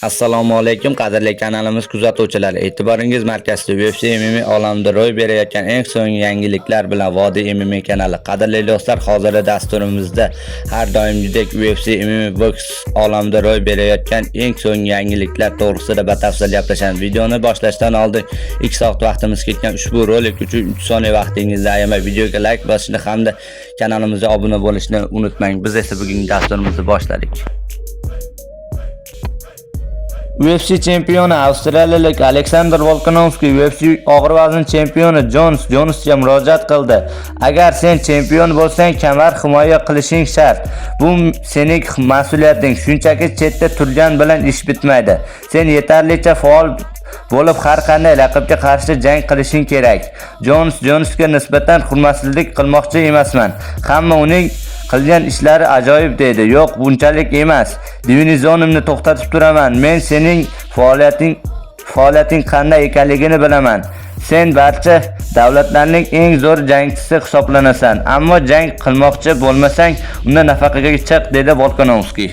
Assalomu alaykum qadrli kanalimiz kuzatuvchilari. E'tiboringiz markazida UFC MMA olamida ro'y berayotgan eng so'nggi yangiliklar bilan Vodiy MMA kanali. Qadrli do'stlar, hozirda dasturimizda har doimgidek UFC MMA boks olamida ro'y berayotgan eng so'nggi yangiliklar to'g'risida batafsil gaplashamiz. Videoni boshlashdan oldin 2 soat vaqtimiz ketgan. Ushbu rolik uchun 3 soniya vaqtingizni ayamay videoga like bosishni hamda kanalimizga obuna bo'lishni unutmang. Biz esa bugungi dasturimizni boshladik. UFC chempioni avstraliyalik Aleksandr Volkanovski UFC og'ir vazn chempioni Jonsga murojaat qildi. Agar sen chempion bo'lsang, kamar himoya qilishing shart. Bu sening mas'uliyating. Shunchaki chetda turgan bilan ish bitmaydi. Sen yetarlicha faol bo'lib har qanday raqibga qarshi jang qilishing kerak. Jonsga nisbatan hurmatsizlik qilmoqchi emasman. Hamma uning qilgan ishlari ajoyib dedi. Yo'q, bunchalik emas. Divizionimni to'xtatib turaman. Men sening faoliyating qanday ekanligini bilaman. Sen barcha davlatlarning eng zo'r jangchisi hisoblanasan. Ammo jang qilmoqchi bo'lmasang, unda nafaqaga chiq dedi Volkanovski.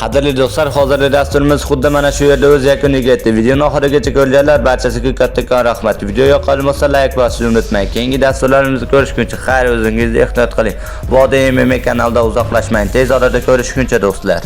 Qadrli do'stlar, hozirgi dasturimiz xuddi mana shu yerda o'z yakuniga yetdi. Videoni oxirigacha ko'rganlar barchasiga kattakon rahmat. Video yoqqan bo'lsa like bosishni unutmang. Keyingi dasturlarimizni ko'rishguncha xayr, o'zingizni ehtiyot qiling. Vodiy MMA kanalida uzoqlashmang. Tez orada ko'rishguncha do'stlar.